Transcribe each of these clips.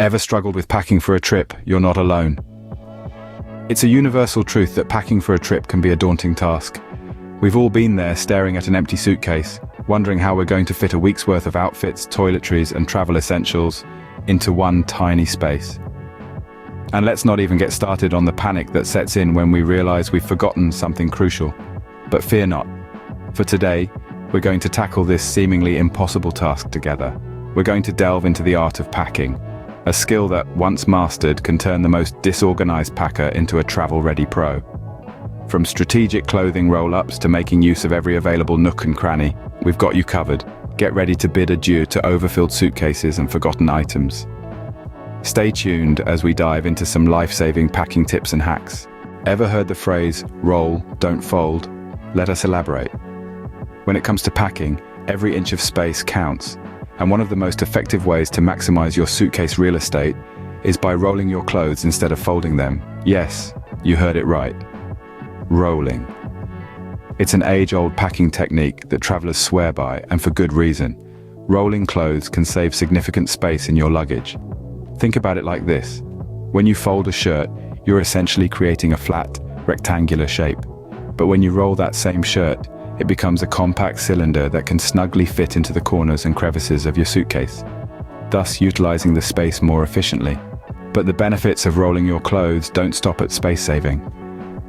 Ever struggled with packing for a trip? You're not alone. It's a universal truth that packing for a trip can be a daunting task. We've all been there staring at an empty suitcase, wondering how we're going to fit a week's worth of outfits, toiletries, and travel essentials into one tiny space. And let's not even get started on the panic that sets in when we realize we've forgotten something crucial. But fear not. For today, we're going to tackle this seemingly impossible task together. We're going to delve into the art of packing, a skill that, once mastered, can turn the most disorganized packer into a travel-ready pro. From strategic clothing roll-ups to making use of every available nook and cranny, we've got you covered. Get ready to bid adieu to overfilled suitcases and forgotten items. Stay tuned as we dive into some life-saving packing tips and hacks. Ever heard the phrase, roll, don't fold? Let us elaborate. When it comes to packing, every inch of space counts. And one of the most effective ways to maximize your suitcase real estate is by rolling your clothes instead of folding them. Yes, you heard it right. Rolling. It's an age-old packing technique that travelers swear by, and for good reason. Rolling clothes can save significant space in your luggage. Think about it like this. When you fold a shirt, you're essentially creating a flat, rectangular shape. But when you roll that same shirt, it becomes a compact cylinder that can snugly fit into the corners and crevices of your suitcase, thus utilizing the space more efficiently. But the benefits of rolling your clothes don't stop at space saving.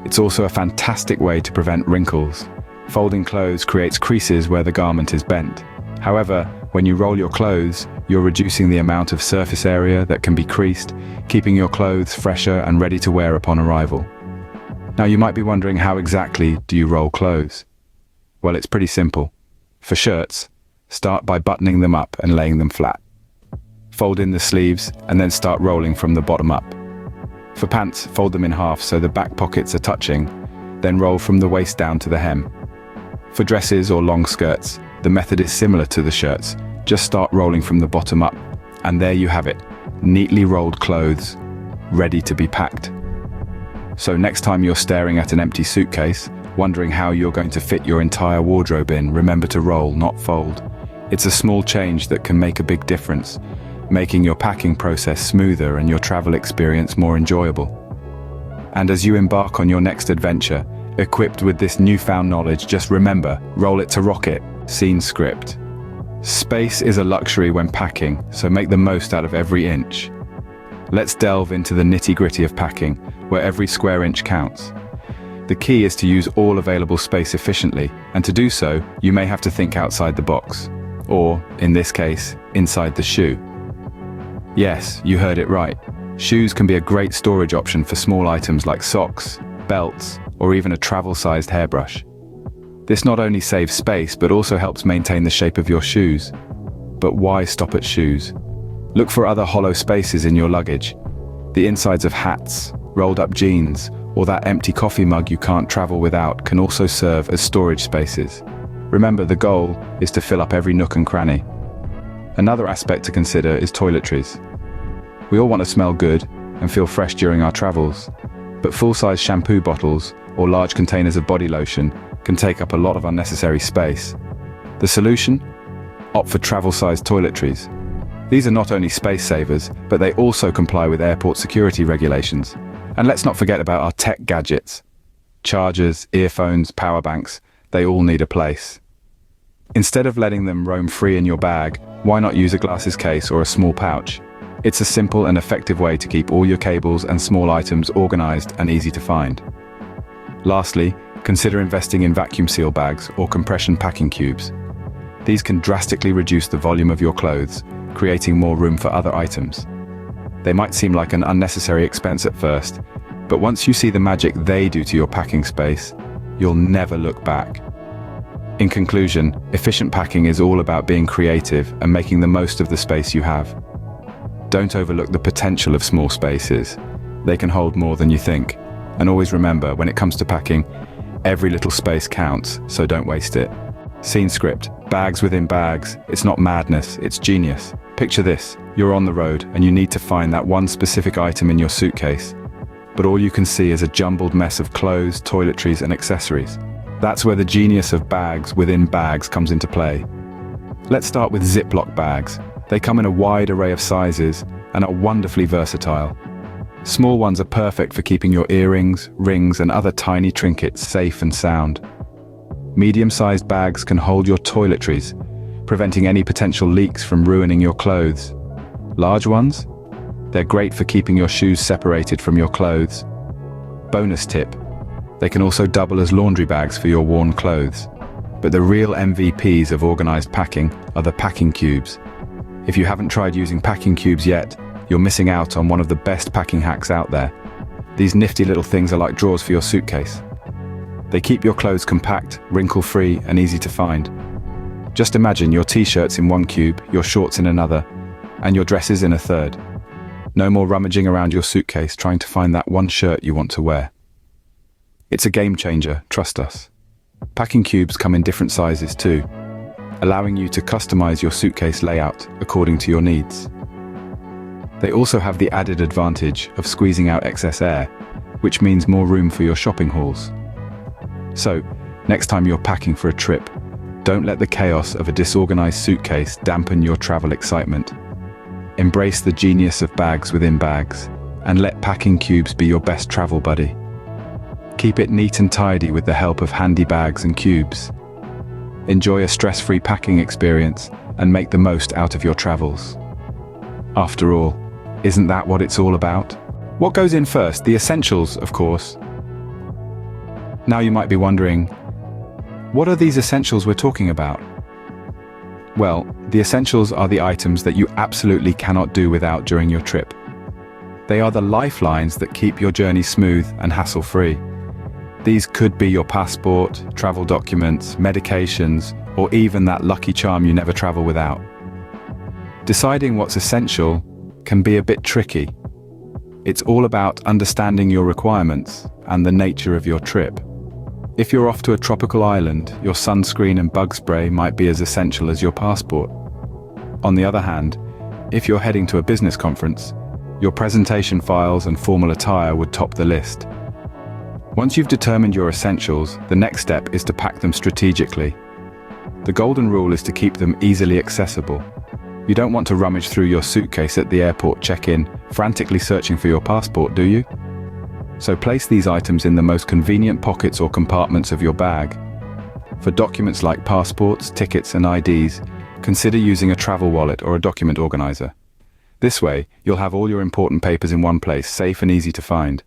It's also a fantastic way to prevent wrinkles. Folding clothes creates creases where the garment is bent. However, when you roll your clothes, you're reducing the amount of surface area that can be creased, keeping your clothes fresher and ready to wear upon arrival. Now you might be wondering, how exactly do you roll clothes? Well, it's pretty simple. For shirts, start by buttoning them up and laying them flat. Fold in the sleeves and then start rolling from the bottom up. For pants, fold them in half so the back pockets are touching, then roll from the waist down to the hem. For dresses or long skirts, the method is similar to the shirts. Just start rolling from the bottom up, and there you have it, neatly rolled clothes, ready to be packed. So next time you're staring at an empty suitcase, wondering how you're going to fit your entire wardrobe in, remember to roll, not fold. It's a small change that can make a big difference, making your packing process smoother and your travel experience more enjoyable. And as you embark on your next adventure, equipped with this newfound knowledge, just remember, roll it to rock it. Scene script. Space is a luxury when packing, so make the most out of every inch. Let's delve into the nitty-gritty of packing, where every square inch counts. The key is to use all available space efficiently, and to do so, you may have to think outside the box. Or, in this case, inside the shoe. Yes, you heard it right. Shoes can be a great storage option for small items like socks, belts, or even a travel-sized hairbrush. This not only saves space, but also helps maintain the shape of your shoes. But why stop at shoes? Look for other hollow spaces in your luggage. The insides of hats, rolled up jeans, or that empty coffee mug you can't travel without can also serve as storage spaces. Remember, the goal is to fill up every nook and cranny. Another aspect to consider is toiletries. We all want to smell good and feel fresh during our travels, but full-size shampoo bottles or large containers of body lotion can take up a lot of unnecessary space. The solution? Opt for travel-sized toiletries. These are not only space savers, but they also comply with airport security regulations. And let's not forget about our tech gadgets. Chargers, earphones, power banks, they all need a place. Instead of letting them roam free in your bag, why not use a glasses case or a small pouch? It's a simple and effective way to keep all your cables and small items organized and easy to find. Lastly, consider investing in vacuum seal bags or compression packing cubes. These can drastically reduce the volume of your clothes, creating more room for other items. They might seem like an unnecessary expense at first, but once you see the magic they do to your packing space, you'll never look back. In conclusion, efficient packing is all about being creative and making the most of the space you have. Don't overlook the potential of small spaces. They can hold more than you think. And always remember, when it comes to packing, every little space counts, so don't waste it. Scene script, bags within bags. It's not madness, it's genius. Picture this, you're on the road and you need to find that one specific item in your suitcase, but all you can see is a jumbled mess of clothes, toiletries, and accessories. That's where the genius of bags within bags comes into play. Let's start with Ziploc bags. They come in a wide array of sizes and are wonderfully versatile. Small ones are perfect for keeping your earrings, rings, and other tiny trinkets safe and sound. Medium-sized bags can hold your toiletries, preventing any potential leaks from ruining your clothes. Large ones? They're great for keeping your shoes separated from your clothes. Bonus tip: they can also double as laundry bags for your worn clothes. But the real MVPs of organized packing are the packing cubes. If you haven't tried using packing cubes yet, you're missing out on one of the best packing hacks out there. These nifty little things are like drawers for your suitcase. They keep your clothes compact, wrinkle-free, and easy to find. Just imagine your t-shirts in one cube, your shorts in another, and your dresses in a third. No more rummaging around your suitcase trying to find that one shirt you want to wear. It's a game changer, trust us. Packing cubes come in different sizes too, allowing you to customize your suitcase layout according to your needs. They also have the added advantage of squeezing out excess air, which means more room for your shopping hauls. So, next time you're packing for a trip, don't let the chaos of a disorganized suitcase dampen your travel excitement. Embrace the genius of bags within bags, and let packing cubes be your best travel buddy. Keep it neat and tidy with the help of handy bags and cubes. Enjoy a stress-free packing experience and make the most out of your travels. After all, isn't that what it's all about? What goes in first? The essentials, of course. Now you might be wondering, what are these essentials we're talking about? Well, the essentials are the items that you absolutely cannot do without during your trip. They are the lifelines that keep your journey smooth and hassle-free. These could be your passport, travel documents, medications, or even that lucky charm you never travel without. Deciding what's essential can be a bit tricky. It's all about understanding your requirements and the nature of your trip. If you're off to a tropical island, your sunscreen and bug spray might be as essential as your passport. On the other hand, if you're heading to a business conference, your presentation files and formal attire would top the list. Once you've determined your essentials, the next step is to pack them strategically. The golden rule is to keep them easily accessible. You don't want to rummage through your suitcase at the airport check-in, frantically searching for your passport, do you? So place these items in the most convenient pockets or compartments of your bag. For documents like passports, tickets, and IDs, consider using a travel wallet or a document organizer. This way, you'll have all your important papers in one place, safe and easy to find.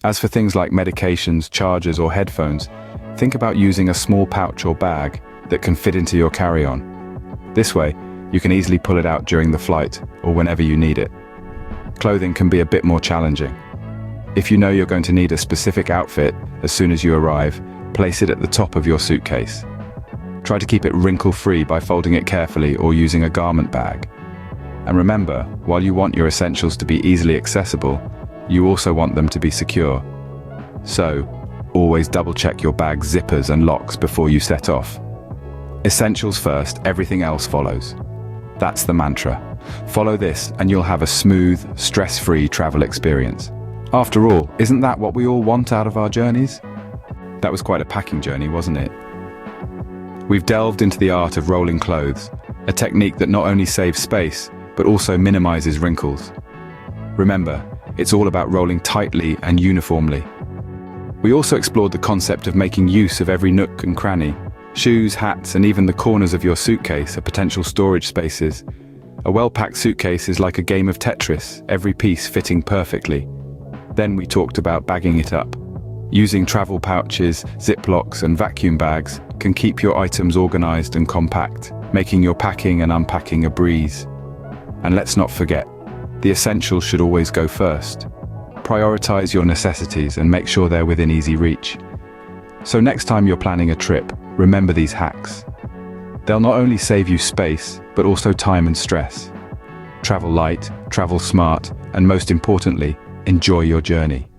As for things like medications, chargers, or headphones, think about using a small pouch or bag that can fit into your carry-on. This way, you can easily pull it out during the flight or whenever you need it. Clothing can be a bit more challenging. If you know you're going to need a specific outfit as soon as you arrive, place it at the top of your suitcase. Try to keep it wrinkle-free by folding it carefully or using a garment bag. And remember, while you want your essentials to be easily accessible, you also want them to be secure. So, always double-check your bag's zippers and locks before you set off. Essentials first, everything else follows. That's the mantra. Follow this and you'll have a smooth, stress-free travel experience. After all, isn't that what we all want out of our journeys? That was quite a packing journey, wasn't it? We've delved into the art of rolling clothes, a technique that not only saves space, but also minimizes wrinkles. Remember, it's all about rolling tightly and uniformly. We also explored the concept of making use of every nook and cranny. Shoes, hats, and even the corners of your suitcase are potential storage spaces. A well-packed suitcase is like a game of Tetris, every piece fitting perfectly. Then we talked about bagging it up. Using travel pouches, Ziplocs, and vacuum bags can keep your items organized and compact, making your packing and unpacking a breeze. And let's not forget, the essentials should always go first. Prioritize your necessities and make sure they're within easy reach. So next time you're planning a trip, remember these hacks. They'll not only save you space, but also time and stress. Travel light, travel smart, and most importantly, enjoy your journey.